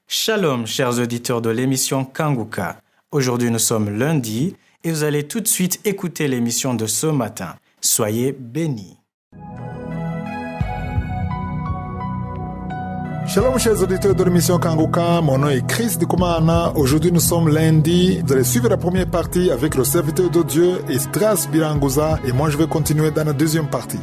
Shalom, chers auditeurs de l'émission Kanguka. Aujourd'hui, nous sommes lundi et vous allez tout de suite écouter l'émission de ce matin. Soyez bénis. Shalom, chers auditeurs de l'émission Kanguka. Mon nom est Chris Dikumana. Aujourd'hui, nous sommes lundi. Vous allez suivre la première partie avec le serviteur de Dieu, Esdras Biranguza, et moi, je vais continuer dans la deuxième partie.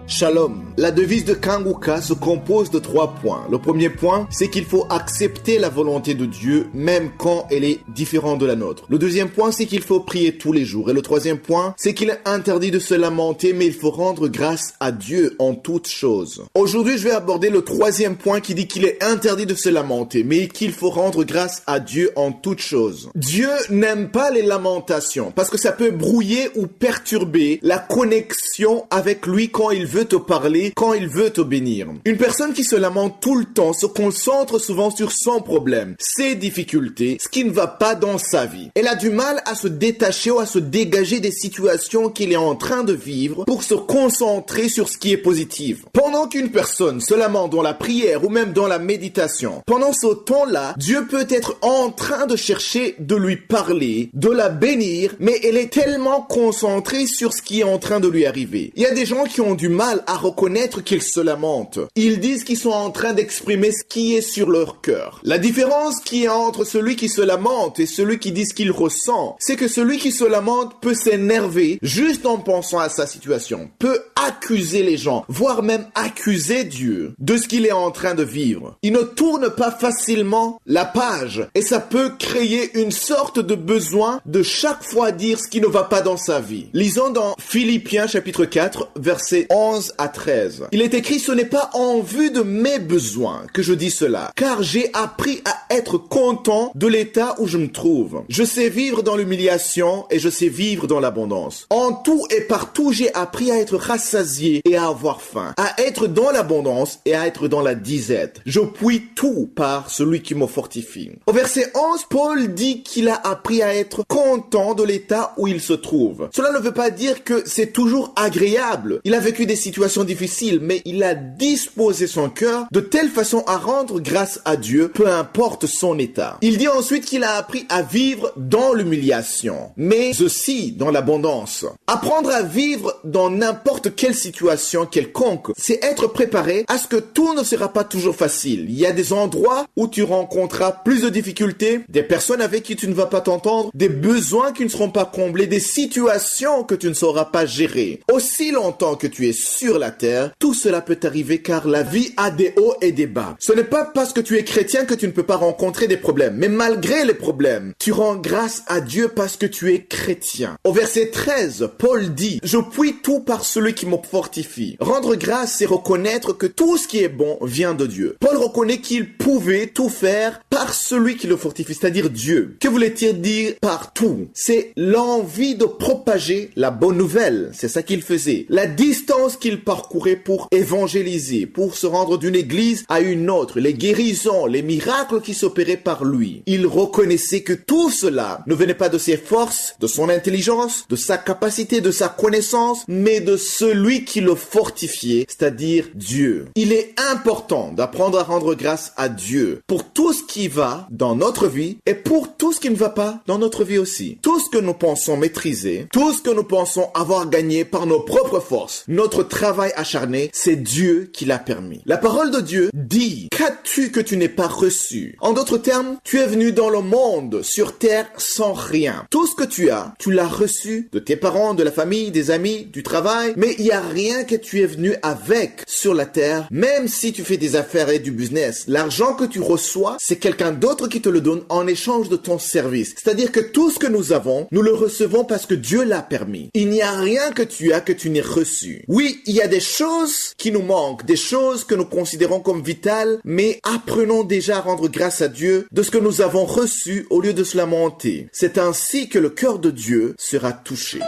Shalom. La devise de Kanguka se compose de 3 points. Le premier point, c'est qu'il faut accepter la volonté de Dieu, même quand elle est différente de la nôtre. Le deuxième point, c'est qu'il faut prier tous les jours. Et le troisième point, c'est qu'il est interdit de se lamenter, mais il faut rendre grâce à Dieu en toutes choses. Aujourd'hui, je vais aborder le troisième point qui dit qu'il est interdit de se lamenter, mais qu'il faut rendre grâce à Dieu en toutes choses. Dieu n'aime pas les lamentations, parce que ça peut brouiller ou perturber la connexion avec lui quand il veut te parler, quand il veut te bénir. Une personne qui se lamente tout le temps se concentre souvent sur son problème, ses difficultés, ce qui ne va pas dans sa vie. Elle a du mal à se détacher ou à se dégager des situations qu'il est en train de vivre pour se concentrer sur ce qui est positif. Pendant qu'une personne se lamente dans la prière ou même dans la méditation, pendant ce temps-là, Dieu peut être en train de chercher de lui parler, de la bénir, mais elle est tellement concentrée sur ce qui est en train de lui arriver. Il y a des gens qui ont du mal à reconnaître qu'ils se lamentent. Ils disent qu'ils sont en train d'exprimer ce qui est sur leur cœur. La différence qui est entre celui qui se lamente et celui qui dit ce qu'il ressent, c'est que celui qui se lamente peut s'énerver juste en pensant à sa situation, peut accuser les gens, voire même accuser Dieu de ce qu'il est en train de vivre. Il ne tourne pas facilement la page et ça peut créer une sorte de besoin de chaque fois dire ce qui ne va pas dans sa vie. Lisons dans Philippiens chapitre 4, versets 11 à 13. Il est écrit: ce n'est pas en vue de mes besoins que je dis cela, car j'ai appris à être content de l'état où je me trouve. Je sais vivre dans l'humiliation et je sais vivre dans l'abondance. En tout et partout, j'ai appris à être rassasié et à avoir faim, à être dans l'abondance et à être dans la disette. Je puis tout par celui qui me fortifie. Au verset 11, Paul dit qu'il a appris à être content de l'état où il se trouve. Cela ne veut pas dire que c'est toujours agréable. Il a vécu des situations difficiles, mais il a disposé son cœur de telle façon à rendre grâce à Dieu, peu importe son état. Il dit ensuite qu'il a appris à vivre dans l'humiliation, mais aussi dans l'abondance. Apprendre à vivre dans n'importe quelle situation quelconque, c'est être préparé à ce que tout ne sera pas toujours facile. Il y a des endroits où tu rencontreras plus de difficultés, des personnes avec qui tu ne vas pas t'entendre, des besoins qui ne seront pas comblés, des situations que tu ne sauras pas gérer. Aussi longtemps que tu es sur la terre, tout cela peut arriver car la vie a des hauts et des bas. Ce n'est pas parce que tu es chrétien que tu ne peux pas rencontrer des problèmes, mais malgré les problèmes, tu rends grâce à Dieu parce que tu es chrétien. Au verset 13, Paul dit: je puis tout par celui qui me fortifie. Rendre grâce, c'est reconnaître que tout ce qui est bon vient de Dieu. Paul reconnaît qu'il pouvait tout faire par celui qui le fortifie, c'est-à-dire Dieu. Que voulait-il dire par tout? C'est l'envie de propager la bonne nouvelle. C'est ça qu'il faisait. La distance qu'il parcourait pour évangéliser, pour se rendre d'une église à une autre, les guérisons, les miracles qui s'opéraient par lui. Il reconnaissait que tout cela ne venait pas de ses forces, de son intelligence, de sa capacité, de sa connaissance, mais de celui qui le fortifiait, c'est-à-dire Dieu. Il est important d'apprendre à rendre grâce à Dieu pour tout ce qui va dans notre vie et pour tout ce qui ne va pas dans notre vie aussi. Tout ce que nous pensons maîtriser, tout ce que nous pensons avoir gagné par nos propres forces, notre travail acharné, c'est Dieu qui l'a permis. La parole de Dieu dit: qu'as-tu que tu n'aies pas reçu? En d'autres termes, tu es venu dans le monde, sur terre, sans rien. Tout ce que tu as, tu l'as reçu de tes parents, de la famille, des amis, du travail, mais il n'y a rien que tu es venu avec sur la terre, même si tu fais des affaires et du business. L'argent que tu reçois, c'est quelqu'un d'autre qui te le donne en échange de ton service. C'est-à-dire que tout ce que nous avons, nous le recevons parce que Dieu l'a permis. Il n'y a rien que tu as que tu n'aies reçu. Oui, il y a des choses qui nous manquent, des choses que nous considérons comme vitales, mais apprenons déjà à rendre grâce à Dieu de ce que nous avons reçu au lieu de se lamenter. C'est ainsi que le cœur de Dieu sera touché.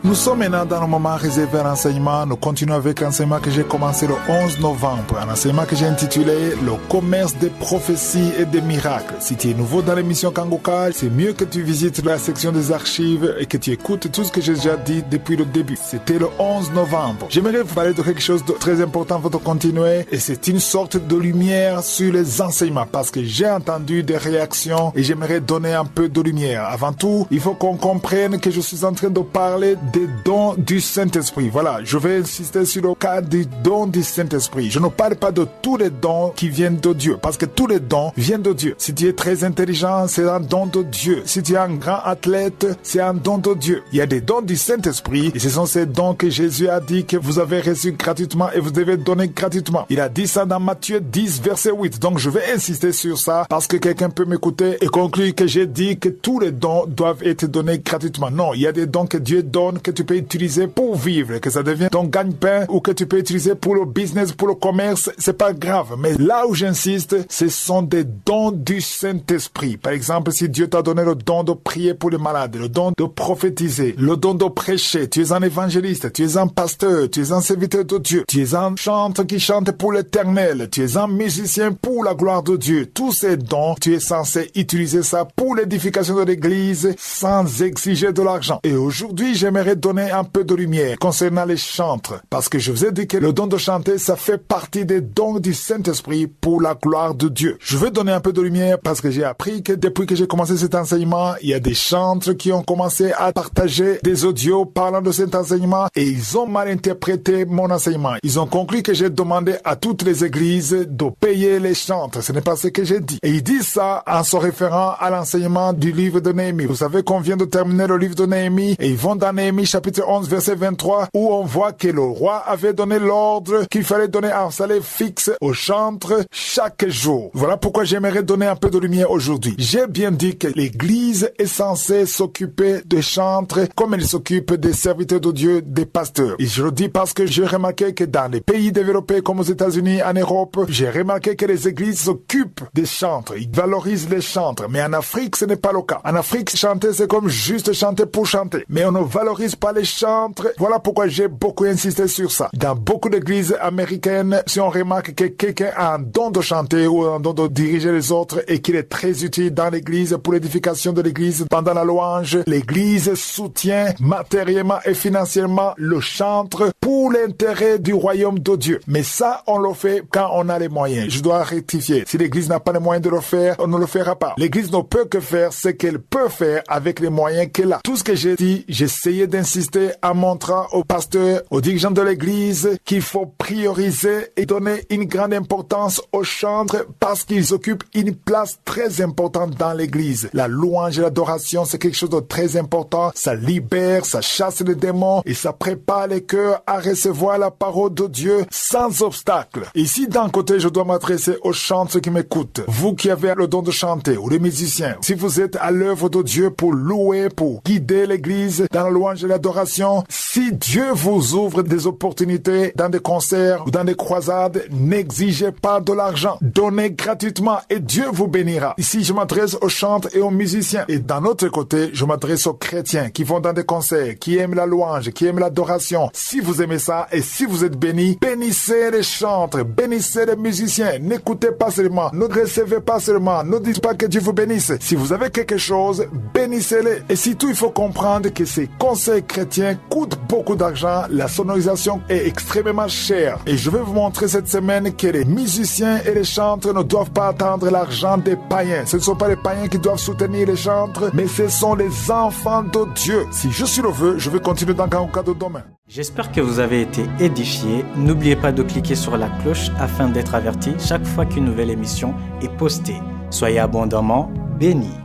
Nous sommes maintenant dans le moment réservé à l'enseignement. Nous continuons avec l'enseignement que j'ai commencé le 11 novembre. Un enseignement que j'ai intitulé « Le commerce des prophéties et des miracles ». Si tu es nouveau dans l'émission Kanguka, c'est mieux que tu visites la section des archives et que tu écoutes tout ce que j'ai déjà dit depuis le début. C'était le 11 novembre. J'aimerais vous parler de quelque chose de très important pour continuer, et c'est une sorte de lumière sur les enseignements parce que j'ai entendu des réactions et j'aimerais donner un peu de lumière. Avant tout, il faut qu'on comprenne que je suis en train de parler des dons du Saint-Esprit. Voilà, je vais insister sur le cas des dons du Saint-Esprit. Je ne parle pas de tous les dons qui viennent de Dieu, parce que tous les dons viennent de Dieu. Si tu es très intelligent, c'est un don de Dieu. Si tu es un grand athlète, c'est un don de Dieu. Il y a des dons du Saint-Esprit, et ce sont ces dons que Jésus a dit que vous avez reçus gratuitement et vous devez donner gratuitement. Il a dit ça dans Matthieu 10, verset 8. Donc je vais insister sur ça, parce que quelqu'un peut m'écouter et conclure que j'ai dit que tous les dons doivent être donnés gratuitement. Non, il y a des dons que Dieu donne, que tu peux utiliser pour vivre, que ça devient ton gagne-pain ou que tu peux utiliser pour le business, pour le commerce, c'est pas grave. Mais là où j'insiste, ce sont des dons du Saint-Esprit. Par exemple, si Dieu t'a donné le don de prier pour les malades, le don de prophétiser, le don de prêcher, tu es un évangéliste, tu es un pasteur, tu es un serviteur de Dieu, tu es un chanteur qui chante pour l'Éternel, tu es un musicien pour la gloire de Dieu. Tous ces dons, tu es censé utiliser ça pour l'édification de l'Église sans exiger de l'argent. Et aujourd'hui, j'aimerais donner un peu de lumière concernant les chantres, parce que je vous ai dit que le don de chanter, ça fait partie des dons du Saint-Esprit pour la gloire de Dieu. Je veux donner un peu de lumière parce que j'ai appris que depuis que j'ai commencé cet enseignement, il y a des chantres qui ont commencé à partager des audios parlant de cet enseignement et ils ont mal interprété mon enseignement. Ils ont conclu que j'ai demandé à toutes les églises de payer les chantres. Ce n'est pas ce que j'ai dit. Et ils disent ça en se référant à l'enseignement du livre de Néhémie. Vous savez qu'on vient de terminer le livre de Néhémie et ils vont dans Néhémie chapitre 11 verset 23 où on voit que le roi avait donné l'ordre qu'il fallait donner un salaire fixe aux chantres chaque jour. Voilà pourquoi j'aimerais donner un peu de lumière aujourd'hui. J'ai bien dit que l'église est censée s'occuper des chantres comme elle s'occupe des serviteurs de Dieu, des pasteurs. Et je le dis parce que j'ai remarqué que dans les pays développés comme aux États-Unis, en Europe, j'ai remarqué que les églises s'occupent des chantres. Ils valorisent les chantres. Mais en Afrique, ce n'est pas le cas. En Afrique, chanter, c'est comme juste chanter pour chanter. Mais on ne valorise pas les chantres. Voilà pourquoi j'ai beaucoup insisté sur ça. Dans beaucoup d'églises américaines, si on remarque que quelqu'un a un don de chanter ou un don de diriger les autres et qu'il est très utile dans l'église pour l'édification de l'église pendant la louange, l'église soutient matériellement et financièrement le chantre pour l'intérêt du royaume de Dieu. Mais ça, on le fait quand on a les moyens. Je dois rectifier. Si l'église n'a pas les moyens de le faire, on ne le fera pas. L'église ne peut que faire ce qu'elle peut faire avec les moyens qu'elle a. Tout ce que j'ai dit, j'essayais d'insister en montrant aux pasteurs, aux dirigeants de l'église qu'il faut prioriser et donner une grande importance aux chantres parce qu'ils occupent une place très importante dans l'église. La louange et l'adoration, c'est quelque chose de très important. Ça libère, ça chasse les démons et ça prépare les cœurs à recevoir la parole de Dieu sans obstacle. Ici, d'un côté, je dois m'adresser aux chantres qui m'écoutent. Vous qui avez le don de chanter ou les musiciens, si vous êtes à l'œuvre de Dieu pour louer, pour guider l'église dans la louange et l'adoration, si Dieu vous ouvre des opportunités dans des concerts ou dans des croisades, n'exigez pas de l'argent. Donnez gratuitement et Dieu vous bénira. Ici, je m'adresse aux chantres et aux musiciens. Et d'un autre côté, je m'adresse aux chrétiens qui vont dans des concerts, qui aiment la louange, qui aiment l'adoration. Si vous aimez ça et si vous êtes bénis, bénissez les chantres, bénissez les musiciens. N'écoutez pas seulement, ne recevez pas seulement, ne dites pas que Dieu vous bénisse. Si vous avez quelque chose, bénissez-les. Et surtout, il faut comprendre que ces concerts chrétiens coûtent beaucoup d'argent. La sonorisation est extrêmement chère. Et je vais vous montrer cette semaine que les musiciens et les chantres ne doivent pas attendre l'argent des païens. Ce ne sont pas les païens qui doivent soutenir les chantres, mais ce sont les enfants de Dieu. Si je suis le vœu, je vais continuer dans Kanguka de demain. J'espère que vous avez été édifiés. N'oubliez pas de cliquer sur la cloche afin d'être averti chaque fois qu'une nouvelle émission est postée. Soyez abondamment bénis.